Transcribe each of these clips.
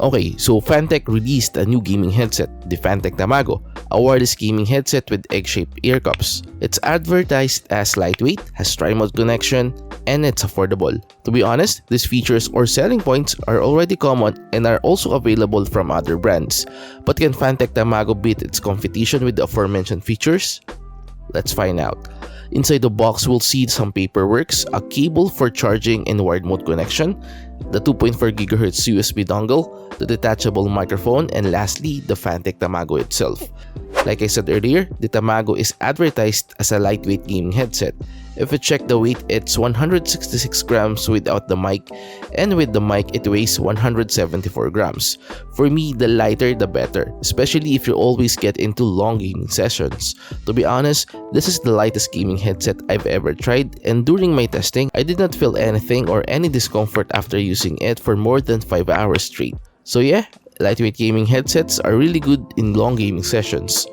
Okay, so Fantech released a new gaming headset, the Fantech Tamago, a wireless gaming headset with egg-shaped earcups. It's advertised as lightweight, has tri-mode connection, and it's affordable. To be honest, these features or selling points are already common and are also available from other brands. But can Fantech Tamago beat its competition with the aforementioned features? Let's find out. Inside the box, we'll see some paperwork, a cable for charging and wired mode connection, the 2.4 GHz USB dongle, the detachable microphone, and lastly, the Fantech Tamago itself. Like I said earlier, the Tamago is advertised as a lightweight gaming headset. If you check the weight, it's 166 grams without the mic, and with the mic, it weighs 174 grams. For me, the lighter the better, especially if you always get into long gaming sessions. To be honest, this is the lightest gaming headset I've ever tried, and during my testing, I did not feel anything or any discomfort after using it for more than 5 hours straight. So yeah, lightweight gaming headsets are really good in long gaming sessions.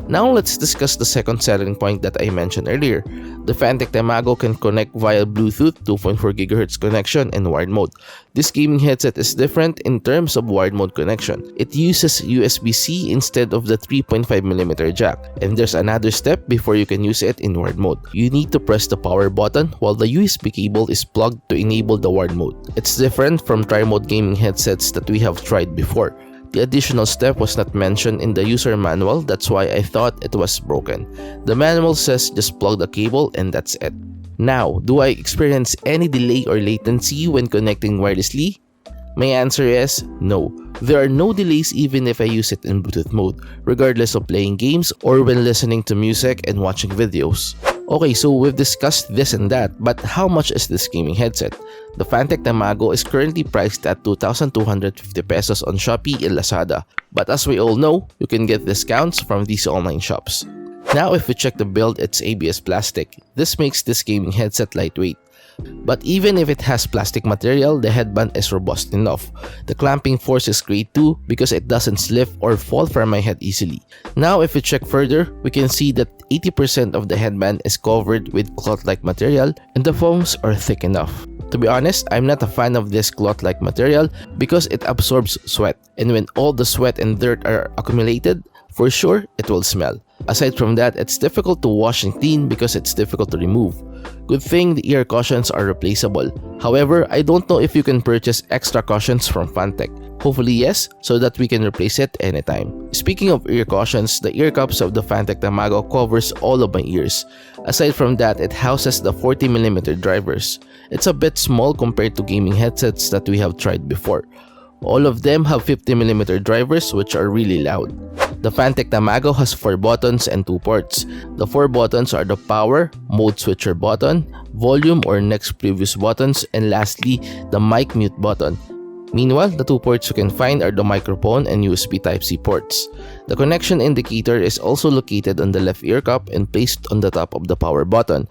Now let's discuss the second selling point that I mentioned earlier. The Fantech Tamago can connect via Bluetooth, 2.4 GHz connection, and wired mode. This gaming headset is different in terms of wired mode connection. It uses USB-C instead of the 3.5mm jack. And there's another step before you can use it in wired mode. You need to press the power button while the USB cable is plugged to enable the wired mode. It's different from tri-mode gaming headsets that we have tried before. The additional step was not mentioned in the user manual, that's why I thought it was broken. The manual says just plug the cable and that's it. Now, do I experience any delay or latency when connecting wirelessly? My answer is no. There are no delays even if I use it in Bluetooth mode, regardless of playing games or when listening to music and watching videos. Okay, so we've discussed this and that, but how much is this gaming headset? The Fantech Tamago is currently priced at 2,250 pesos on Shopee and Lazada. But as we all know, you can get discounts from these online shops. Now if we check the build, it's ABS plastic. This makes this gaming headset lightweight. But even if it has plastic material, the headband is robust enough. The clamping force is great too because it doesn't slip or fall from my head easily. Now if we check further, we can see that 80% of the headband is covered with cloth-like material and the foams are thick enough. To be honest, I'm not a fan of this cloth-like material because it absorbs sweat, and when all the sweat and dirt are accumulated, for sure it will smell. Aside from that, it's difficult to wash and clean because it's difficult to remove. Good thing the ear cushions are replaceable. However, I don't know if you can purchase extra cushions from Fantech. Hopefully yes, so that we can replace it anytime. Speaking of ear cushions, the ear cups of the Fantech Tamago covers all of my ears. Aside from that, it houses the 40mm drivers. It's a bit small compared to gaming headsets that we have tried before. All of them have 50mm drivers which are really loud. The Fantech Tamago has 4 buttons and 2 ports. The 4 buttons are the power, mode switcher button, volume or next previous buttons, and lastly, the mic mute button. Meanwhile, the 2 ports you can find are the microphone and USB Type-C ports. The connection indicator is also located on the left ear cup and placed on the top of the power button.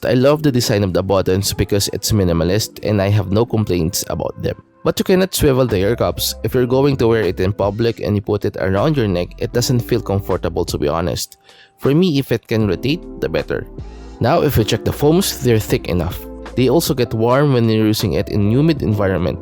I love the design of the buttons because it's minimalist and I have no complaints about them. But you cannot swivel the ear cups. If you're going to wear it in public and you put it around your neck, it doesn't feel comfortable, to be honest. For me, if it can rotate, the better. Now if you check the foams, they're thick enough. They also get warm when you're using it in humid environment.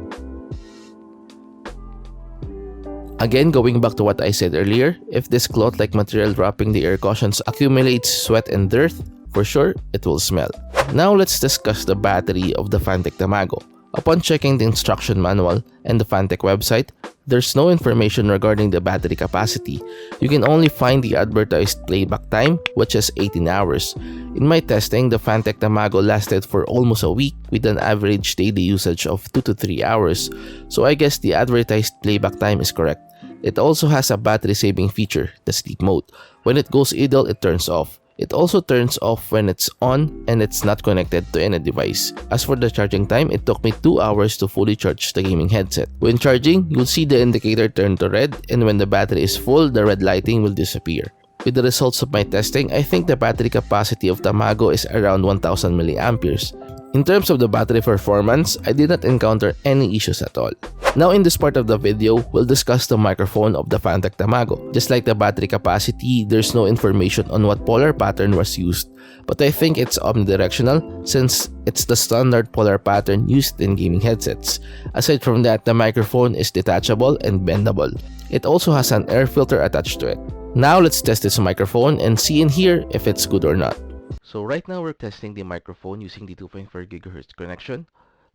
Again, going back to what I said earlier, if this cloth-like material wrapping the ear cushions accumulates sweat and dirt, for sure, it will smell. Now let's discuss the battery of the Fantech Tamago. Upon checking the instruction manual and the Fantech website, there's no information regarding the battery capacity. You can only find the advertised playback time, which is 18 hours. In my testing, the Fantech Tamago lasted for almost a week with an average daily usage of 2 to 3 hours, so I guess the advertised playback time is correct. It also has a battery saving feature, the sleep mode. When it goes idle, it turns off. It also turns off when it's on and it's not connected to any device. As for the charging time, it took me 2 hours to fully charge the gaming headset. When charging, you'll see the indicator turn to red, and when the battery is full, the red lighting will disappear. With the results of my testing, I think the battery capacity of Tamago is around 1000 mAh. In terms of the battery performance, I did not encounter any issues at all. Now in this part of the video, we'll discuss the microphone of the Fantech Tamago. Just like the battery capacity, there's no information on what polar pattern was used, but I think it's omnidirectional since it's the standard polar pattern used in gaming headsets. Aside from that, the microphone is detachable and bendable. It also has an air filter attached to it. Now let's test this microphone and see and hear if it's good or not. So right now we're testing the microphone using the 2.4 GHz connection.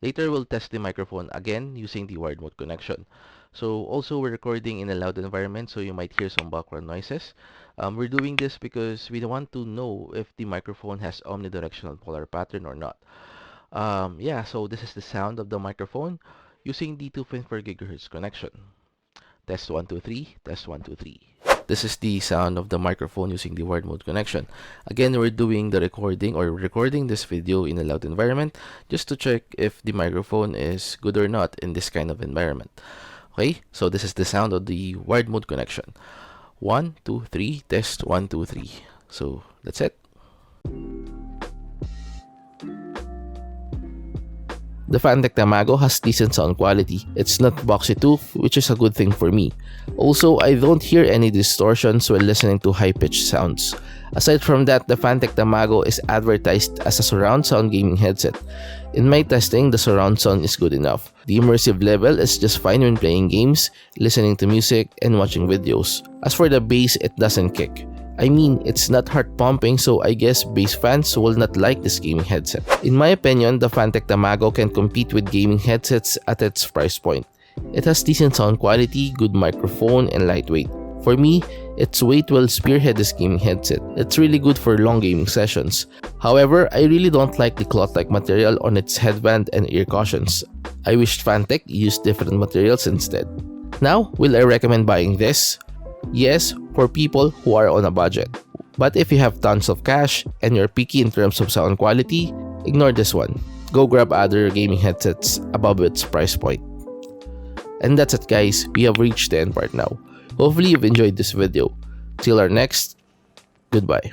Later we'll test the microphone again using the wired mode connection. So also we're recording in a loud environment, so you might hear some background noises. We're doing this because we want to know if the microphone has omnidirectional polar pattern or not. Yeah, so this is the sound of the microphone using the 2.4 GHz connection. Test 1 2 3, test 1 2 3. This is the sound of the microphone using the wired mode connection. Again, we're doing the recording this video in a loud environment just to check if the microphone is good or not in this kind of environment. Okay, so this is the sound of the wired mode connection. 1 2 3, test 1 2 3. So that's it. The Fantech Tamago has decent sound quality. It's not boxy too, which is a good thing for me. Also, I don't hear any distortions when listening to high-pitched sounds. Aside from that, the Fantech Tamago is advertised as a surround sound gaming headset. In my testing, the surround sound is good enough. The immersive level is just fine when playing games, listening to music, and watching videos. As for the bass, it doesn't kick. I mean, it's not heart-pumping, so I guess bass fans will not like this gaming headset. In my opinion, the Fantech Tamago can compete with gaming headsets at its price point. It has decent sound quality, good microphone, and lightweight. For me, its weight will spearhead this gaming headset. It's really good for long gaming sessions. However, I really don't like the cloth-like material on its headband and ear cushions. I wished Fantech used different materials instead. Now, will I recommend buying this? Yes, for people who are on a budget. But if you have tons of cash and you're picky in terms of sound quality, ignore this one. Go grab other gaming headsets above its price point. And that's it guys, we have reached the end part now. Hopefully you've enjoyed this video. Till our next, goodbye.